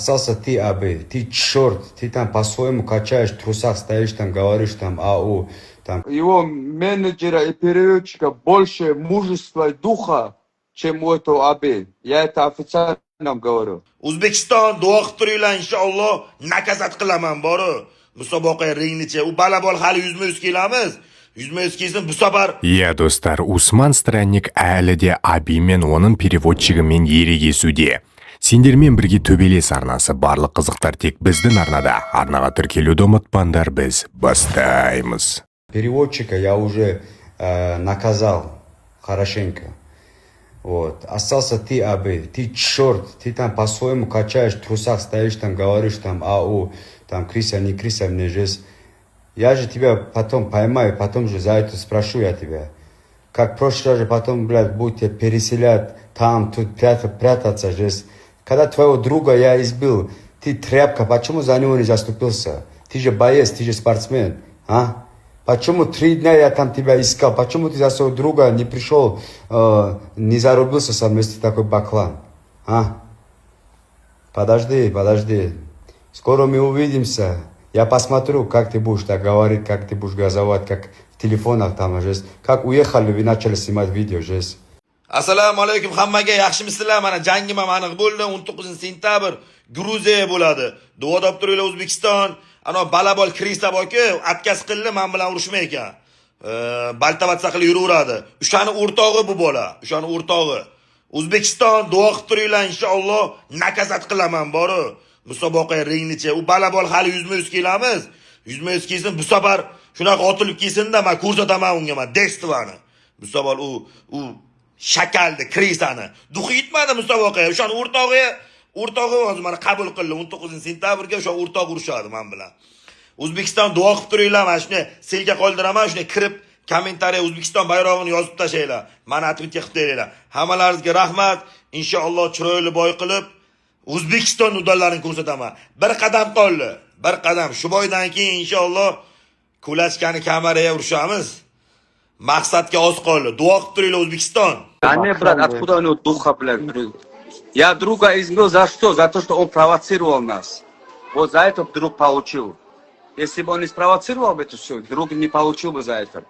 остался ты, Абы, ты черт, ты там по-своему качаешь, в трусах стоишь, там говоришь, там, ау, там. Его менеджера и переводчика больше мужества и духа, чем у этого Абы. Я это официально говорю. O'zbekiston duo qilib turinglar inshaalloh nakazat qilaman boru. Musobaqa ringnicha u balabol hali 100 kelamiz. 100 kelsin bu safar. Иә достар, Усман Странник әлі де Аби мен оның переводчигімен ерегесуде. Сендермен бірге төбелес арнасы, барлық қызықтар тек біздің арнада. Арнаға тіркелуді ұмытпаңдар, біз бастаймыз. Переводчика я уже наказал хорошенько. Вот. Остался ты, Абы, ты черт, ты там по-своему качаешь, в трусах стоишь, там говоришь, там, ау, там, Крися, не Крися, мне жесть. Я же тебя потом поймаю, потом же за это спрошу я тебя. Как в прошлый раз же потом, блядь, будут тебя переселять, там, тут прятаться, жесть. Когда твоего друга я избил, ты тряпка, почему за него не заступился? Ты же боец, ты же спортсмен, а? Почему 3 дня я там тебя искал? Почему ты за своего друга не пришел, не зарубился со мной, если такой баклан? А? Подожди. Скоро мы увидимся. Я посмотрю, как ты будешь так говорить, как ты будешь газовать, как в телефонах там, жесть. Как уехали, вы начали снимать видео, жесть. Assalomu alaykum hammaga, yaxshimisizlar? Mana jangim ham aniq bo'ldi. 19-sentabr Gruziya bo'ladi. Duo topib turinglar O'zbekiston. Ana balabol Krisa borku, atkaz qildi, men bilan urushmay ekan. Baltavatsa qilib yuraveradi. O'shani o'rtog'i bu bola, o'shani o'rtog'i. O'zbekiston duo qilib turinglar inshaalloh nakazat qilaman boru. Musobaqa ringnicha u balabol hali 100 kelamiz. 100 kelsin bu safar shunaqa otilib kelsin-da, men ko'rsataman unga men Destvani. Bu safar u shakalni, Krisani. Duxi yetmadi musobaqaga. O'shani o'rtog'i hozir meni qabul qildi. 19-sentabrga o'sha o'rtoq urushadi men bilan. O'zbekiston duo qilib turinglar, mana shuni selga qoldiraman, shuni kirib kommentariya O'zbekiston bayrog'ini yozib tashlaylar. Meni atvetga qilib beringlar. Hammalaringizga rahmat. Inshaalloh chiroyli boy qilib O'zbekiston udallarini ko'rsataman. Bir qadam qoldi. Bir qadam. Shu boydan keyin inshaalloh Kulachkani kamariga urishamiz. Maqsadga oz qoldi. Duo qilib turinglar O'zbekiston. А не, брат, откуда у него духа, блядь? Я друга избил за что? За то, что он провоцировал нас. Вот за это друг получил. Если бы он не спровоцировал бы это все, друг не получил бы за это.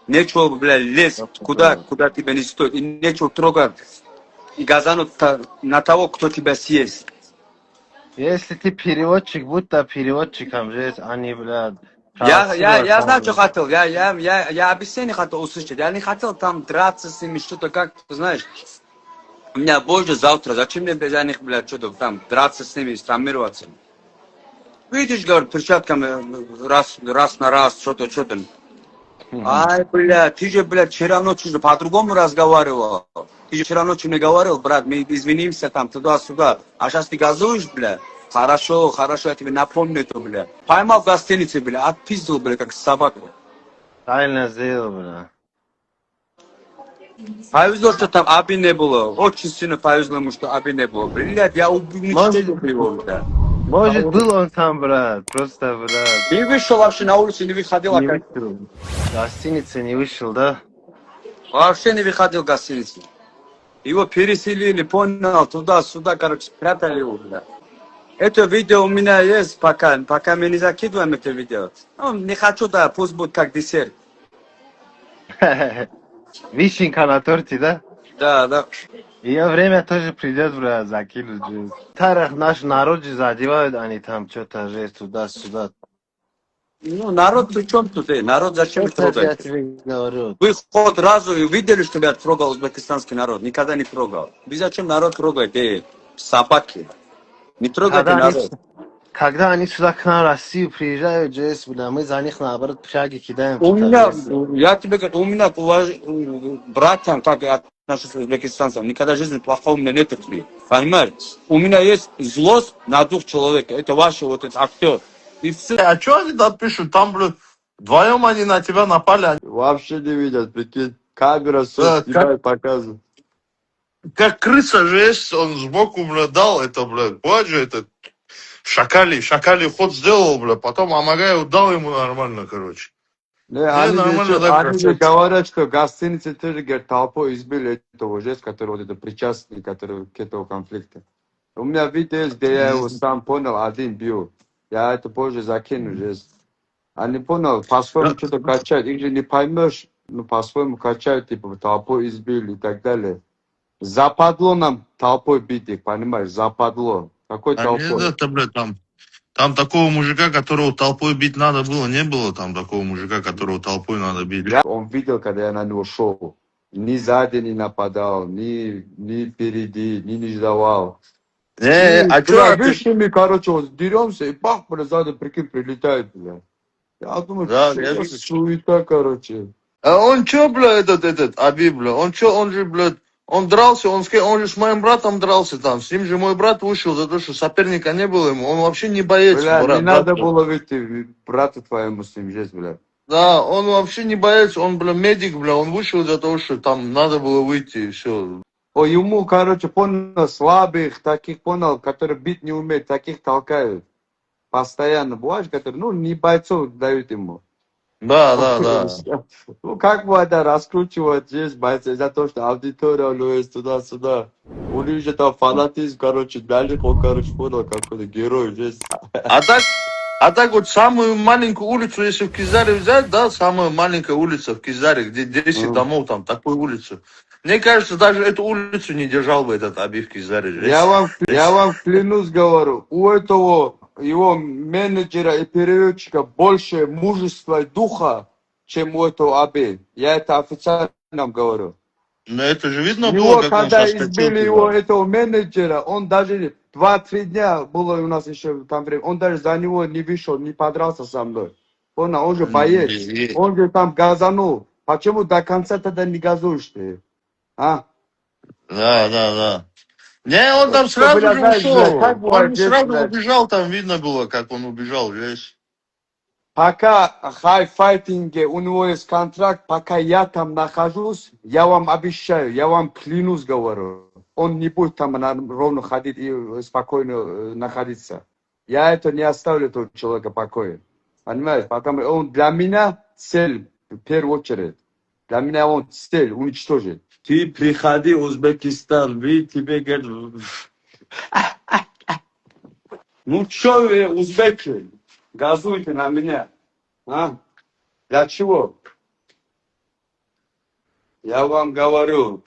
Нечего, блядь, лезть куда тебя не стоит. И нечего трогать и газануть на того, кто тебя съест. Если ты переводчик, будь то переводчиком, жесть, а не, блядь. Я знаю, что хотел. Я объяснение хотел услышать. Я не хотел там драться с ними, что-то как-то, знаешь. У меня бой же завтра. Зачем мне без них, блядь, что-то там драться с ними, травмироваться? Видишь, говорю, перчатками раз на раз, что-то. Ай, блядь, ты же, блядь, вчера ночью же по-другому разговаривал. Ты же вчера ночью мне говорил, брат, мы извинимся там, туда-сюда. А сейчас ты газуешь, блядь. Хорошо, я тебе напомню это, бля. Поймал в гостинице, бля, отпиздил, бля, как собака. Правильно сделал, бля. Повезло, что там Аби не было. Очень сильно повезло ему, что Аби не было. Блядь, я уничтожил его, бля. Может, был он там, брат, просто, брат. Не вышел вообще на улицу, не выходил. Не вышел. Гостиница не вышел, да? Вообще не выходил в гостиницу. Его переселили, понял, туда-сюда, короче, спрятали его, бля. Это видео у меня есть, пока мы не закидываем это видео. Ну, не хочу, да, пусть будет как десерт. Вишенка на торте, да? Да. Ее время тоже придет, брат, закинуть, жесть. Тарах наш народ же задевают, они там что-то, жесть, туда-сюда. Ну, народ при чем тут? Народ зачем трогать? Я тебе говорю. Вы хоть разу видели, что я трогал узбекистанский народ? Никогда не трогал. Вы зачем народ трогать, собаки? Не трогайте народ. Когда они сюда к нам в Россию приезжают, Джесс, бля, мы за них наоборот шаги кидаем. У меня, я тебе говорю, у меня братьям, как я отношусь к узбекистанцам, никогда в жизни плохого у меня нет. Понимаешь? У меня есть злость на 2 человек. Это ваш вот этот актер. И все. А что они там пишут? Там, блядь, вдвоем они на тебя напали. Вообще не видят, прикинь. Камера все снимает, показывает. Как крыса же есть, он сбоку, блядь, дал это, блядь. Вот же это. Шакали ход сделал, блядь. Потом Амагаев дал ему нормально, короче. Не, они же говорят, что гостиницы тоже, говорят, толпой избили этого жест, который вот это причастный, который к этому конфликту. У меня видео есть, где я его сам понял, один бил. Я это позже закину здесь. А не понял, по-своему что-то качают. Их же не поймешь, ну, по-своему качают, типа, толпой избили и так далее. Западло нам толпой бить их, понимаешь? Западло. Какой А толпой? нет, это, блядь, там такого мужика, которого толпой бить надо было, не было там такого мужика, которого толпой надо бить. Он видел, когда я на него шел. Ни сзади не нападал, ни впереди, ни не сдавал. А Бля, чё? вышли, короче, вот деремся, и бах, бля, сзади, прикинь, прилетает, бля. Я думаю, Да, что я за вижу. суета, короче. А он чё, бля, этот, Аби, бля, он же, блядь, он дрался, он же с моим братом дрался там, с ним же мой брат вышел за то, что соперника не было ему, он вообще не боец, Бля, не брат. надо было выйти, брату твоему с ним здесь, бля. Да, он вообще не боец, он, бля, медик, бля, он вышел за то, что там надо было выйти, и все. О, ему, короче, понял, слабых, таких, понял, которые бить не умеют, таких толкают. Постоянно, бываешь, которые, ну, не бойцов дают ему. Да. Ну, как бы это раскручивать здесь бойцы за то, что аудитория ловит туда-сюда. У них же там фанатизм, короче, дальше он, короче, понял, какой-то герой здесь. А так вот самую маленькую улицу, если в Кизаре взять, да, самая маленькая улица в Кизаре, где 10 домов, там, такую улицу. Мне кажется, даже эту улицу не держал бы этот Аби в Кизаре. Я вам клянусь, говорю, у этого его менеджера и переводчика больше мужества и духа, чем у этого Аби. Я это официально говорю. Но это же видно Его, было, как он когда соскочил избили туда. его, этого менеджера, он даже 2-3 дня было у нас еще там время, он даже за него не вышел, не подрался со мной. Он же боец, он же там газанул. Почему до конца тогда не газуешь ты? А? Да. Не, он там сразу бля, же знаешь, ушел. бля, как Он бывает, сразу бля. убежал, там видно было, как он убежал весь. Пока хай-файтинге у него есть контракт, пока я там нахожусь, я вам обещаю, я вам клянусь, говорю, он не будет там ровно ходить и спокойно находиться. Я это не оставлю этого человека в покое. Понимаешь? Потому что он для меня цель, в первую очередь. Для меня он цель уничтожить. Ты приходи в Узбекистан, вы тебе говорят... Ну что вы, узбеки, газуйте на меня. А? Для чего? Я вам говорю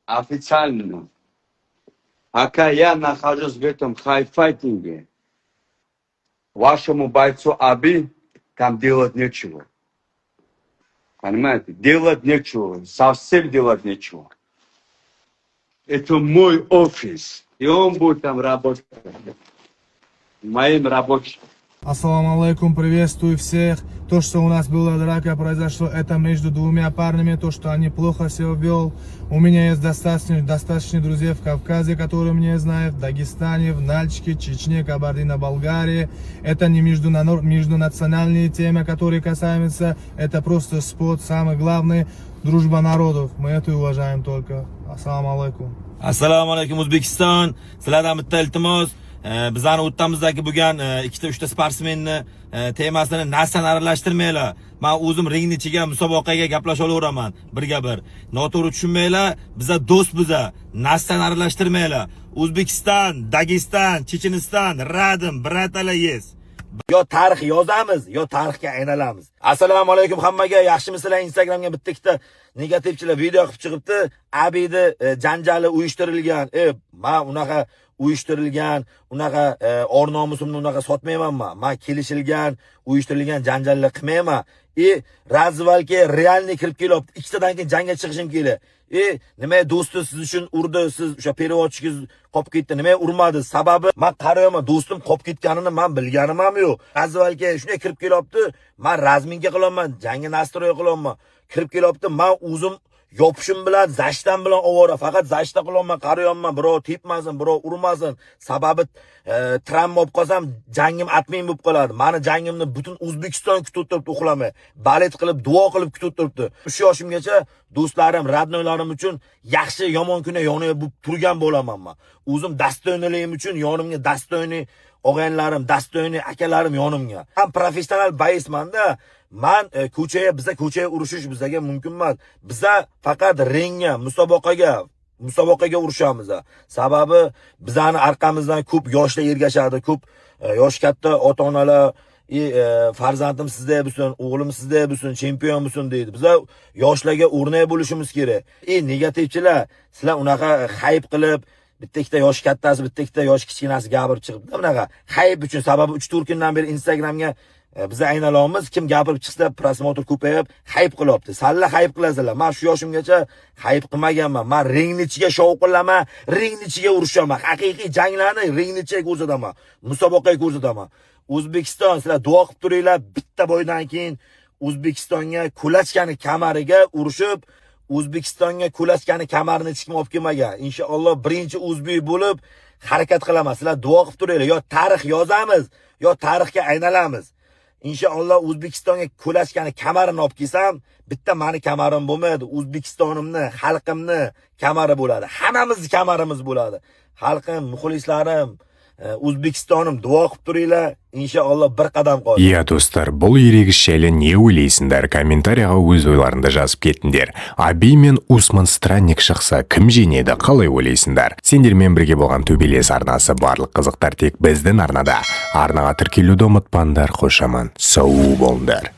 официально. Пока я нахожусь в этом хай-файтинге, вашему бойцу Аби там делать нечего. Понимаете? Делать нечего. Совсем делать нечего. Это мой офис. И он будет там работать. Моим рабочим. Ассаламу алейкум, приветствую всех. То, что у нас была драка, произошло это между двумя парнями, то, что они плохо себя вел. У меня есть достаточно друзей в Кавказе, которые меня знают, в Дагестане, в Нальчике, Чечне, Кабардино-Балкарии. Это не междунациональные темы, которые касаются, это просто спорт, самое главное, дружба народов. Мы это уважаем только. Ассаламу алейкум. Assalomu alaykum O'zbekiston. Sizlardan bitta iltimos. Bizani o'rtamizdagi bo'lgan ikkita uchta sportsmenni temasini nasdan aralashtirmanglar. Men o'zim ringni ichiga musobaqaga gaplashib olaveraman birga bir. Noto'g'ri tushunmanglar. Biza do'st biza. Nasdan aralashtirmanglar. O'zbekiston, Dagestan, Checheniston, Radim, bratalaringiz. Yo tarix yozamiz, yo tarixga aynalamiz. Assalomu alaykum hammaga. Yaxshimisizlar? Instagramga bitta ikkita negativchilar video qilib chiqibdi. Abidi janjali uyushtirilgan. Men unaqa uyushtirilgan, unaqa or nomusimni unaqa sotmaymanman. Men kelishilgan, uyushtirilgan janjallar qilmayman. Razvalga realni kirib kelyapti. Ikkitadan keyin jangga chiqishim kerak. Nima do'sti siz uchun urdi, siz o'sha переводчиgingiz qolib ketdi. Nima urmadi? Sababi men qarayman, do'stim qolib ketganini men bilganim ham yo'q. Razvalga shunday kirib kelyapti. Men razminga qilaman, jangga nastroy qilaman. Kirib kelyapti. Men o'zim yopishim bilan, zashdan bilan ovora, faqat zashda qilaman, qarayman, birov tepmasin, birov urmasin. Sababi travma bo'lib qolsam, jangim atmang bo'lib qoladi. Meni jangimni butun O'zbekiston kutib turibdi, uxlamay. Balet qilib, duo qilib kutib turibdi. Shu yoshimgacha do'stlarim, radnoylarim uchun yaxshi yomon kunda yonimga bo'lib turgan bo'laman men. O'zim dastoyniligim uchun yonimga dastoyni og'aynilarim, dastoyni akalarim yonimga. Men professional boysman-da. Men biza ko'chaga urushish bizaga mumkin emas. Biza faqat ringga, musobaqaga musobaqaga urushamiz. Sababi bizani orqamizdan ko'p yoshlar ergashadi, ko'p yosh katta ota-onalar farzandim sizday bo'lsin, o'g'lim sizday bo'lsin, chempion bo'lsin deydi. Bizlar yoshlarga o'rnak bo'lishimiz kerak. Negativchilar, sizlar unaqa hayb qilib, bitta-ikkita yosh kattasi, bitta-ikkita yosh kichkinasi gapirib chiqibdi. Bunaqa hayb uchun, sababi 3-4 kundan beri Instagramga biz aynalaymiz, kim gapirib chiqsa prosmotr ko'payib, hayb qilyapti. Salla hayb qilasizlar. Men shu yoshimgacha hayb qilmaganman. Men ringni ichiga shovqinlaman, ringni ichiga urushaman. Haqiqiy janglarni ringni ichiga ko'rsataman, musobaqaga ko'rsataman. O'zbekiston, sizlar duo qilib turinglar, bitta boydan keyin O'zbekistonga Kulachkani kamariga urushib, O'zbekistonga Kulachkani kamarini hech kim olib kelmagan. Inshaalloh birinchi o'zbek bo'lib harakat qilaman. Sizlar duo qilib turinglar. Yo tarix yozamiz, yo tarixga aylanamiz. Inshaalloh O'zbekistonga Kulachkani kamarini olib kelsam, bitta meni kamarim bo'lmaydi, O'zbekistonimni, xalqimni kamari bo'ladi. Hammamizni kamarimiz bo'ladi. Xalqim, muxlislarim, O'zbekistonim, duo qilib turinglar. Inshaalloh bir qadam qoldi. Иә достар, бұл ерегіс жайлы не ойлайсыңдар? Комментарияға өз ойларыңды жазып кетіңдер. Аби мен Усман Странник шықса, кім жеңеді? Қалай ойлайсыңдар? Сендермен бірге болған төбелес арнасы, барлық қызықтар тек біздің арнада. Арнаға тіркелуді ұмытпаңдар. Қош аман, сау болыңдар.